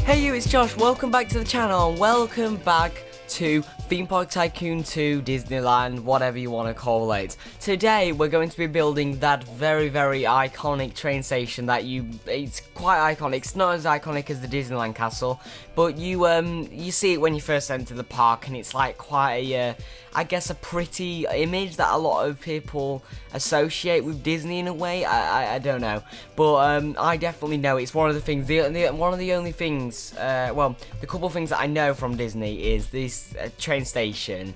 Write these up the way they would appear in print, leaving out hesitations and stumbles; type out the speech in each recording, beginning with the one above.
Hey you, it's Josh, welcome back to the channel and welcome back to Theme Park Tycoon 2, Disneyland, whatever you want to call it. Today we're going to be building that very iconic train station that it's quite iconic. It's not as iconic as the Disneyland castle, but you see it when you first enter the park, and it's like quite a, I guess, a pretty image that a lot of people associate with Disney in a way. I don't know, but I definitely know it's one of the things, one of the only things, well, the couple things that I know from Disney is this train station,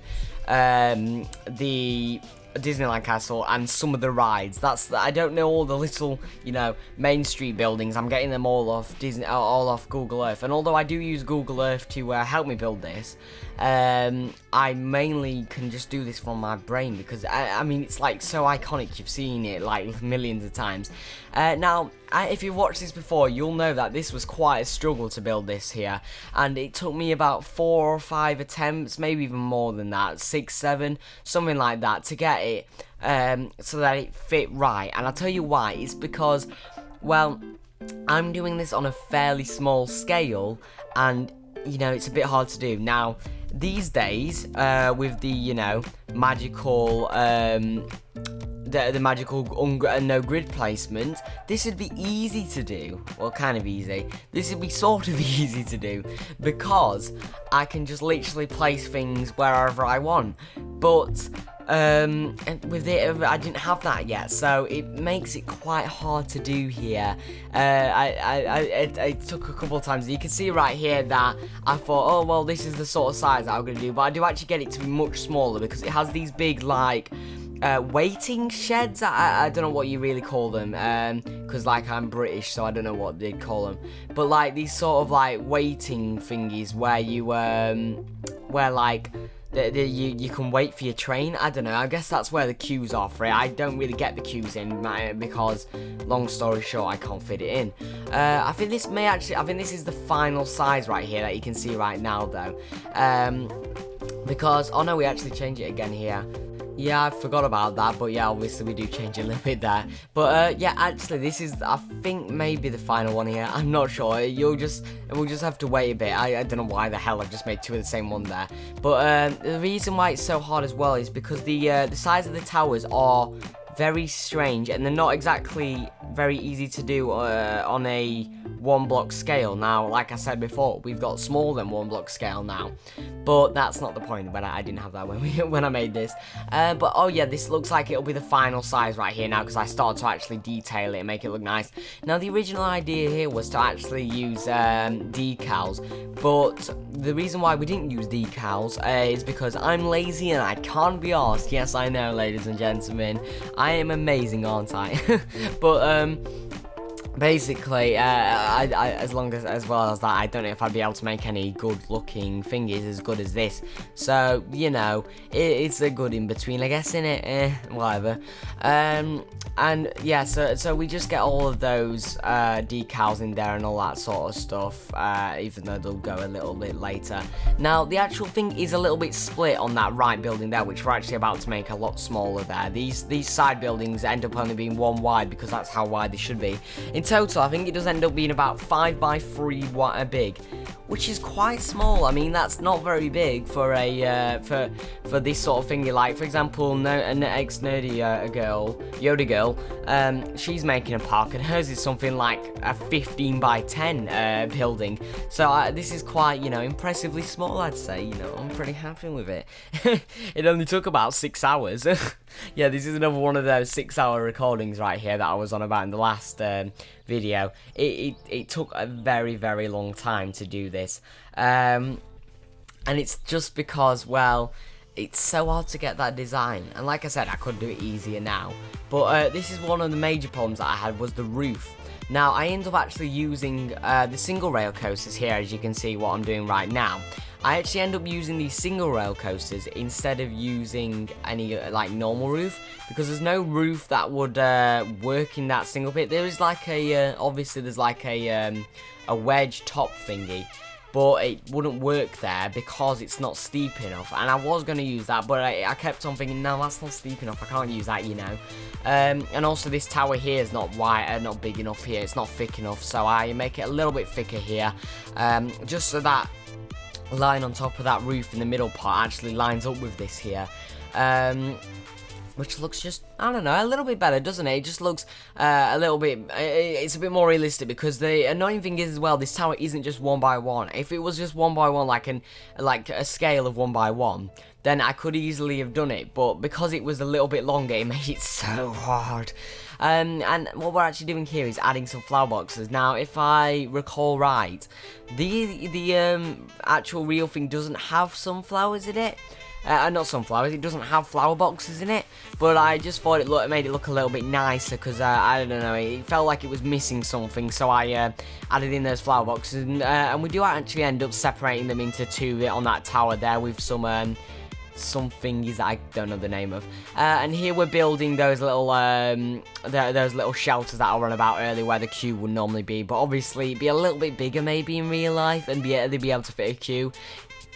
the Disneyland castle, and some of the rides. I don't know all the little, Main Street buildings. I'm getting them all off Google Earth. And although I do use Google Earth to help me build this, I mainly can just do this from my brain because I mean it's like so iconic. You've seen it like millions of times. Now, if you've watched this before, you'll know that this was quite a struggle to build this here, and it took me about 4 or 5 attempts, maybe even more than that, 6, 7, something like that, to get it so that it fit right. And I'll tell you why. It's because, well, I'm doing this on a fairly small scale, and it's a bit hard to do. Now, these days, with the, magical, the magical no grid placement, this would be easy to do. Well, kind of easy. This would be sort of easy to do because I can just literally place things wherever I want. But with it, I didn't have that yet, so it makes it quite hard to do here. It took a couple of times. You can see right here that I thought, oh well, this is the sort of size that I'm gonna do, but I do actually get it to be much smaller because it has these big like waiting sheds. I don't know what you really call them, because like I'm British, so I don't know what they'd call them, but like these sort of like waiting thingies where you where like you can wait for your train. I don't know, I guess that's where the queues are for it. I don't really get the queues in because, long story short, I can't fit it in. I think this is the final size right here that you can see right now though, because, oh no, we actually change it again here. Yeah, I forgot about that, but yeah, obviously we do change a little bit there. But yeah, actually this is, I think, maybe the final one here. I'm not sure. We'll just have to wait a bit. I don't know why the hell I've just made 2 of the same one there. But the reason why it's so hard as well is because the size of the towers are very strange, and they're not exactly very easy to do on a 1 block scale. Now, like I said before, we've got smaller than 1 block scale now, but that's not the point. But I didn't have that when I made this. But oh yeah, this looks like it'll be the final size right here now because I started to actually detail it and make it look nice. Now, the original idea here was to actually use decals, but the reason why we didn't use decals is because I'm lazy and I can't be arsed. Yes, I know, ladies and gentlemen, I am amazing, aren't I? But basically, as well as that, I don't know if I'd be able to make any good-looking thingies as good as this. So, it's a good in-between, I guess, innit? Whatever. And yeah, so we just get all of those decals in there and all that sort of stuff, even though they'll go a little bit later. Now, the actual thing is a little bit split on that right building there, which we're actually about to make a lot smaller there. These side buildings end up only being 1 wide because that's how wide they should be. In total, I think it does end up being about 5 by 3 big, which is quite small. I mean, that's not very big for a for this sort of thingy. Like, for example, an ex-nerdy girl, Yoda girl, she's making a park, and hers is something like a 15 by 10 building. So this is quite, impressively small, I'd say. I'm pretty happy with it. It only took about 6 hours. Yeah, this is another one of those 6-hour recordings right here that I was on about in the last video. It took a very long time to do this, and it's just because, well, it's so hard to get that design, and like I said, I could do it easier now, but this is one of the major problems that I had, was the roof. Now, I ended up actually using the single rail coasters here, as you can see what I'm doing right now. I actually end up using these single rail coasters instead of using any like normal roof, because there's no roof that would work in that single bit. There is like a obviously there's like a wedge top thingy, but it wouldn't work there because it's not steep enough. And I was going to use that, but I kept on thinking, no, that's not steep enough, I can't use that, you know. And also this tower here is not wide, not big enough here, it's not thick enough, so I make it a little bit thicker here, just so that line on top of that roof in the middle part actually lines up with this here. Which looks just, I don't know, a little bit better, doesn't it? It just looks a little bit, it's a bit more realistic, because the annoying thing is as well, this tower isn't just 1 by 1. If it was just 1 by 1, like a scale of 1 by 1, then I could easily have done it, but because it was a little bit longer, it made it so hard. And what we're actually doing here is adding some flower boxes. Now, if I recall right, the actual real thing doesn't have sunflowers in it. Not sunflowers, it doesn't have flower boxes in it, but I just thought it made it look a little bit nicer, because I don't know, it felt like it was missing something, so I added in those flower boxes, and we do actually end up separating them into 2 on that tower there with some thingies I don't know the name of, and here we're building those little shelters that I ran about earlier where the queue would normally be, but obviously it'd be a little bit bigger maybe in real life, and they'd be able to fit a queue.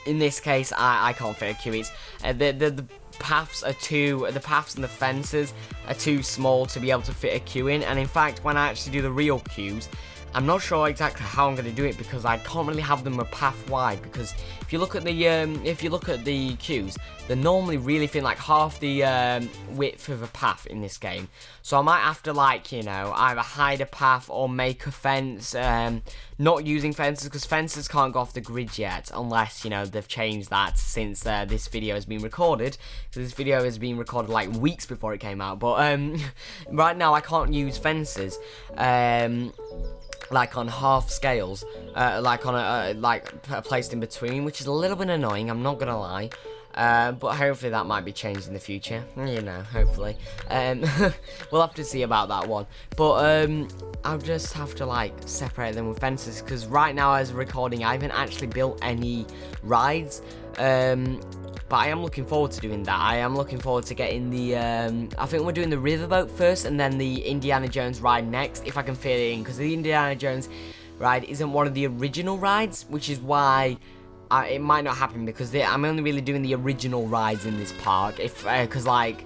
In this case, I can't fit a queue. It's the paths the paths and the fences are too small to be able to fit a queue in. And in fact, when I actually do the real queues, I'm not sure exactly how I'm going to do it, because I can't really have them a path wide, because if you look at the queues, they're normally really thin, like half the width of a path in this game. So I might have to, like, you know, either hide a path or make a fence. Not using fences, because fences can't go off the grid yet, unless, you know, they've changed that since this video has been recorded. So this video has been recorded like weeks before it came out, but right now I can't use fences. Like on half scales, like on placed in between, which is a little bit annoying, I'm not gonna lie. But hopefully that might be changed in the future, you know, hopefully. We'll have to see about that one. But I'll just have to, like, separate them with fences, because right now as recording, I haven't actually built any rides. But I am looking forward to doing that. I am looking forward to getting the, I think we're doing the riverboat first, and then the Indiana Jones ride next, if I can fit it in, because the Indiana Jones ride isn't one of the original rides, which is why it might not happen, because I'm only really doing the original rides in this park, because, like,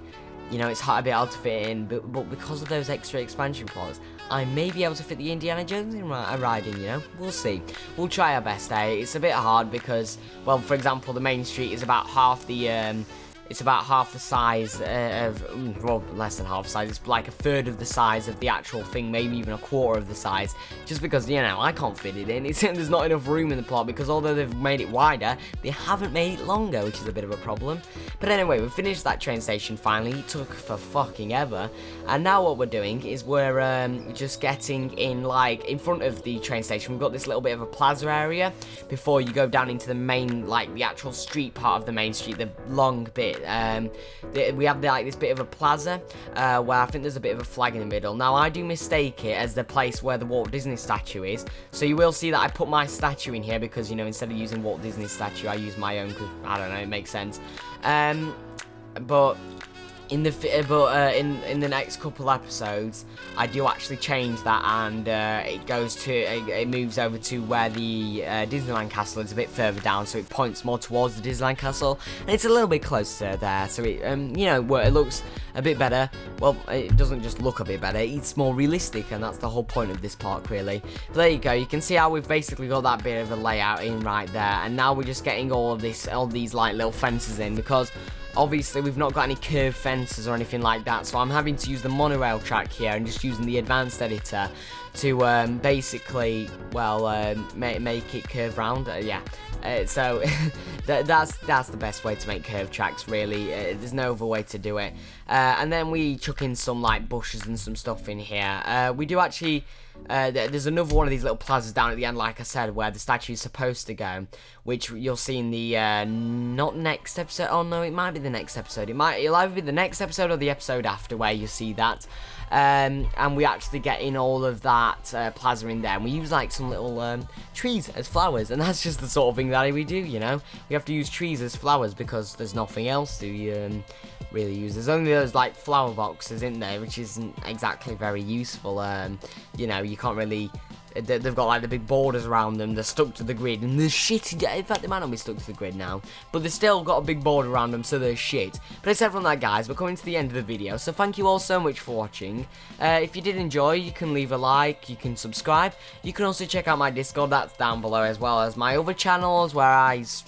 you know, it's a bit hard to fit in, but because of those extra expansion plots, I may be able to fit the Indiana Jones ride in, you know? We'll see. We'll try our best, eh? It's a bit hard because, well, for example, the main street is about half the, it's about half the size of, well, less than half the size, it's like a third of the size of the actual thing, maybe even a quarter of the size, just because, you know, I can't fit it in. There's not enough room in the plot, because although they've made it wider, they haven't made it longer, which is a bit of a problem. But anyway, we finished that train station finally. It took for fucking ever, and now what we're doing is we're just getting in, like, in front of the train station. We've got this little bit of a plaza area before you go down into the main, like, the actual street part of the main street, the long bit. We have like this bit of a plaza where I think there's a bit of a flag in the middle. Now I do mistake it as the place where the Walt Disney statue is, so you will see that I put my statue in here, because, you know, instead of using Walt Disney's statue, I use my own, because I don't know, it makes sense. But in the next couple episodes, I do actually change that, and it moves over to where the Disneyland Castle is a bit further down, so it points more towards the Disneyland Castle, and it's a little bit closer there, so it you know, it looks a bit better. Well, it doesn't just look a bit better, it's more realistic, and that's the whole point of this park, really. But there you go, you can see how we've basically got that bit of a layout in right there, and now we're just getting all these like little fences in, because obviously we've not got any curved fences or anything like that, so I'm having to use the monorail track here and just using the advanced editor to basically, well, make it curve round. Yeah. So that's the best way to make curved tracks, really. There's no other way to do it. And then we chuck in some, like, bushes and some stuff in here. We do actually, there's another one of these little plazas down at the end, like I said, where the statue is supposed to go, which you'll see in the not next episode. Oh no, it might be the next episode. It'll either be the next episode or the episode after where you see that. And we actually get in all of that plaza in there, and we use like some little trees as flowers, and that's just the sort of thing that we do, you know. We have to use trees as flowers because there's nothing else to really use. There's only those like flower boxes in there, which isn't exactly very useful. You know, you can't really They've got like the big borders around them. They're stuck to the grid, and they're shit. In fact, they might not be stuck to the grid now, but they've still got a big border around them, so they're shit. But aside from that, guys, we're coming to the end of the video. So thank you all so much for watching. If you did enjoy, you can leave a like, you can subscribe. You can also check out my Discord. That's down below, as well as my other channels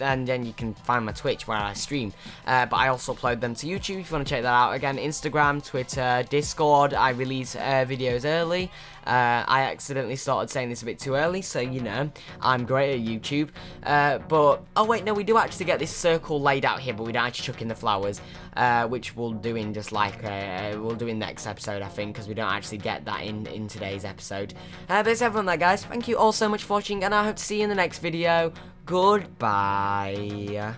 and then you can find my Twitch where I stream. But I also upload them to YouTube if you want to check that out. Again, Instagram, Twitter, Discord. I release videos early. I accidentally started saying this a bit too early, so you know, I'm great at YouTube. But, oh wait, no, we do actually get this circle laid out here, but we don't actually chuck in the flowers, which we'll do in just like, we'll do in next episode, I think, because we don't actually get that in today's episode. But it's everyone there, guys. Thank you all so much for watching, and I hope to see you in the next video. Goodbye.